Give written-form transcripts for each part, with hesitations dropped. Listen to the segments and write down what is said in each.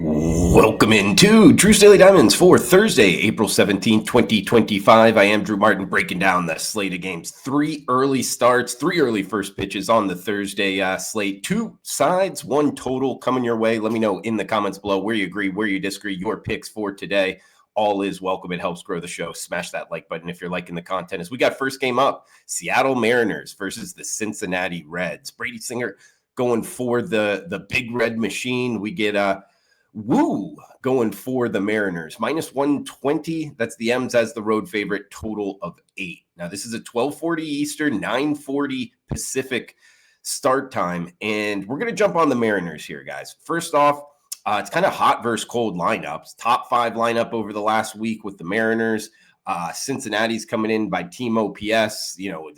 Welcome into Drew's Daily Diamonds for Thursday, April 17th, 2025. I am Drew Martin breaking down the slate of games. Three early starts, three early first pitches on the Thursday slate. Two sides, one total coming your way. Let me know in the comments below where you agree, where you disagree, your picks for today. All is welcome. It helps grow the show. Smash that like button if you're liking the content. As we got first game up, Seattle Mariners versus the Cincinnati Reds. Brady Singer going for the big red machine. We get Woo going for the Mariners. -120. That's the M's as the road favorite. Total of 8. Now, this is a 12:40 Eastern, 9:40 Pacific start time. And we're going to jump on the Mariners here, guys. First off, it's kind of hot versus cold lineups. Top 5 lineup over the last week with the Mariners. Cincinnati's coming in by team OPS,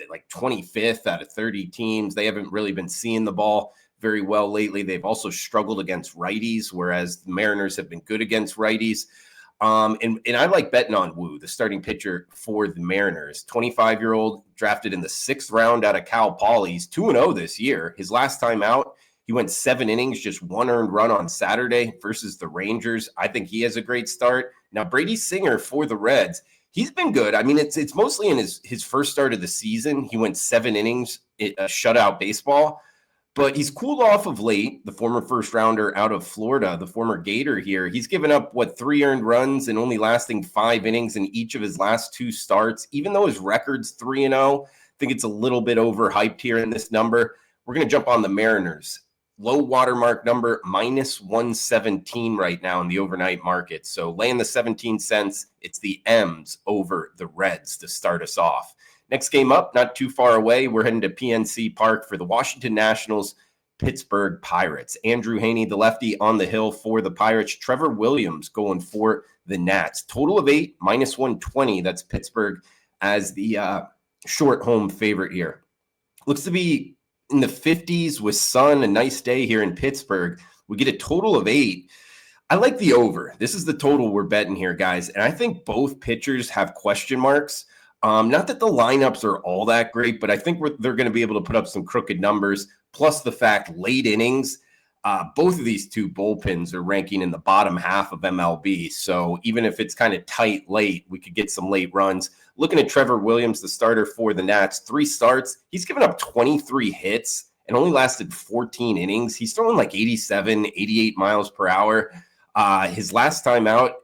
like 25th out of 30 teams. They haven't really been seeing the ball very well lately. They've also struggled against righties, whereas the Mariners have been good against righties. And I like betting on Woo, the starting pitcher for the Mariners. 25-year-old, drafted in the 6th round out of Cal Poly. He's 2-0 this year. His last time out, he went 7 innings, just 1 earned run on Saturday versus the Rangers. I think he has a great start. Now, Brady Singer for the Reds, he's been good. I mean, it's mostly in his first start of the season. He went 7 innings, a shutout baseball. But he's cooled off of late. The former first rounder out of Florida, the former Gator here, he's given up, 3 earned runs and only lasting 5 innings in each of his last 2 starts. Even though his record's 3-0, I think it's a little bit overhyped here in this number. We're going to jump on the Mariners. Low watermark number, -117 right now in the overnight market. So laying the 17 cents, it's the M's over the Reds to start us off. Next game up, not too far away. We're heading to PNC Park for the Washington Nationals, Pittsburgh Pirates. Andrew Haney, the lefty, on the hill for the Pirates. Trevor Williams going for the Nats. Total of 8, -120. That's Pittsburgh as the short home favorite here. Looks to be in the 50s with sun, a nice day here in Pittsburgh. We get a total of 8. I like the over. This is the total we're betting here, guys. And I think both pitchers have question marks. Not that the lineups are all that great, but I think they're going to be able to put up some crooked numbers. Plus the fact late innings, both of these two bullpens are ranking in the bottom half of MLB. So even if it's kind of tight late, we could get some late runs. Looking at Trevor Williams, the starter for the Nats, 3 starts. He's given up 23 hits and only lasted 14 innings. He's throwing like 87, 88 miles per hour. His last time out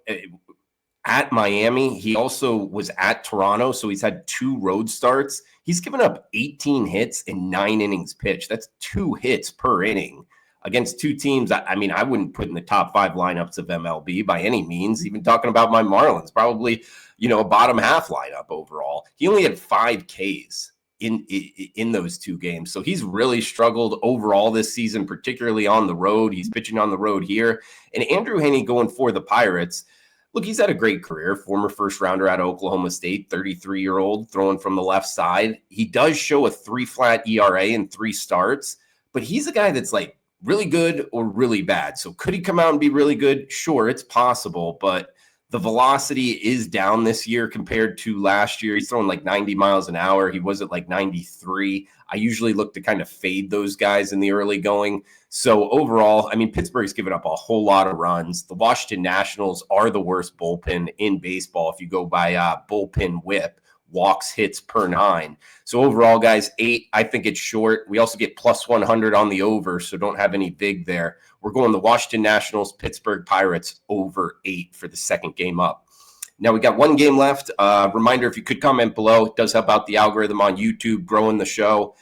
at Miami, he also was at Toronto, so he's had 2 road starts. He's given up 18 hits in 9 innings pitched. That's 2 hits per inning against 2 teams. I mean, I wouldn't put in the top 5 lineups of MLB by any means. Even talking about my Marlins, probably, a bottom half lineup overall. He only had 5 Ks in those 2 games. So he's really struggled overall this season, particularly on the road. He's pitching on the road here. And Andrew Haney going for the Pirates. Look, he's had a great career, former first rounder out of Oklahoma State, 33-year-old throwing from the left side. He does show a 3-flat ERA in 3 starts, but he's a guy that's like really good or really bad. So could he come out and be really good? Sure, it's possible, but the velocity is down this year compared to last year. He's throwing like 90 miles an hour. He was at like 93. I usually look to kind of fade those guys in the early going. So overall, I mean, Pittsburgh's given up a whole lot of runs. The Washington Nationals are the worst bullpen in baseball if you go by bullpen whip, walks, hits per 9. So overall, guys, 8, I think it's short. We also get +100 on the over, so don't have any big there. We're going the Washington Nationals, Pittsburgh Pirates over 8 for the second game up. Now we got 1 game left. Reminder, if you could comment below, it does help out the algorithm on YouTube, growing the show.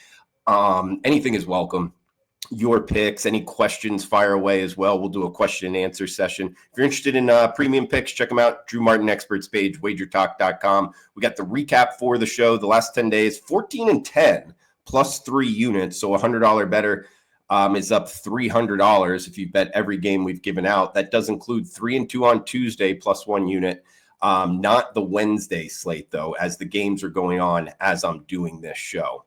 Anything is welcome. Your picks, any questions, fire away as well. We'll do a question and answer session. If you're interested in premium picks, check them out. Drew Martin Experts page, WagerTalk.com. We got the recap for the show. The last 10 days, 14-10 +3 units. So $100 better is up $300 if you bet every game we've given out. That does include 3-2 on Tuesday +1 unit. Not the Wednesday slate, though, as the games are going on as I'm doing this show.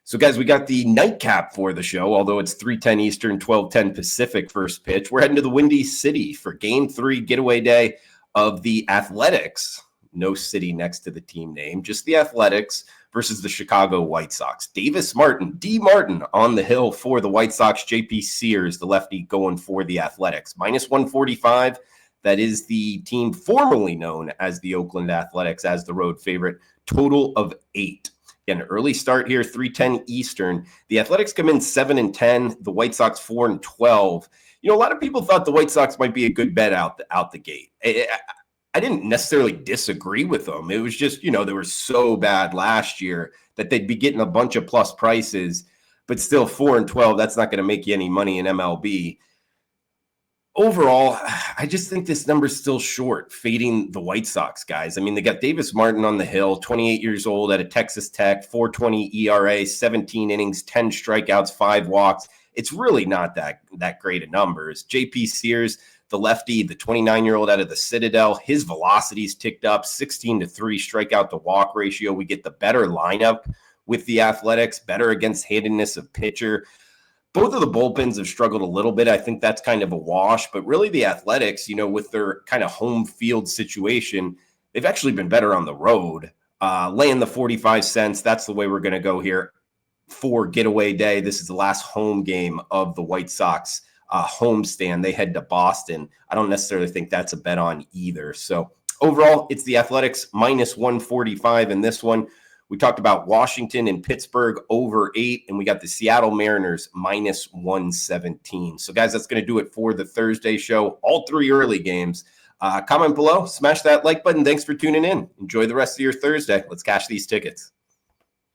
So, guys, we got the nightcap for the show, although it's 3:10 Eastern, 12:10 Pacific first pitch. We're heading to the Windy City for Game 3 getaway day of the Athletics. No city next to the team name, just the Athletics versus the Chicago White Sox. Davis Martin, D. Martin on the hill for the White Sox. JP Sears, the lefty, going for the Athletics. Minus 145. That is the team formerly known as the Oakland Athletics as the road favorite. Total of 8. Again, early start here, 3:10 Eastern. The Athletics come in 7-10. The White Sox 4-12. A lot of people thought the White Sox might be a good bet out the gate. I didn't necessarily disagree with them. It was just, they were so bad last year that they'd be getting a bunch of plus prices, but still 4-12. That's not going to make you any money in MLB. Overall, I just think this number's still short, fading the White Sox, guys. I mean, they got Davis Martin on the hill, 28 years old at a Texas Tech, 4.20 ERA, 17 innings, 10 strikeouts, 5 walks. It's really not that great of numbers. JP Sears, the lefty, the 29-year-old out of the Citadel, his velocity's ticked up, 16-3 strikeout to walk ratio. We get the better lineup with the Athletics, better against handedness of pitcher. Both of the bullpens have struggled a little bit. I think that's kind of a wash, but really the Athletics, with their kind of home field situation, they've actually been better on the road. Laying the 45 cents, that's the way we're going to go here for getaway day. This is the last home game of the White Sox homestand. They head to Boston. I don't necessarily think that's a bet on either. So overall, it's the Athletics minus 145 in this one. We talked about Washington and Pittsburgh over 8, and we got the Seattle Mariners minus 117. So, guys, that's going to do it for the Thursday show. All 3 early games. Comment below. Smash that like button. Thanks for tuning in. Enjoy the rest of your Thursday. Let's cash these tickets.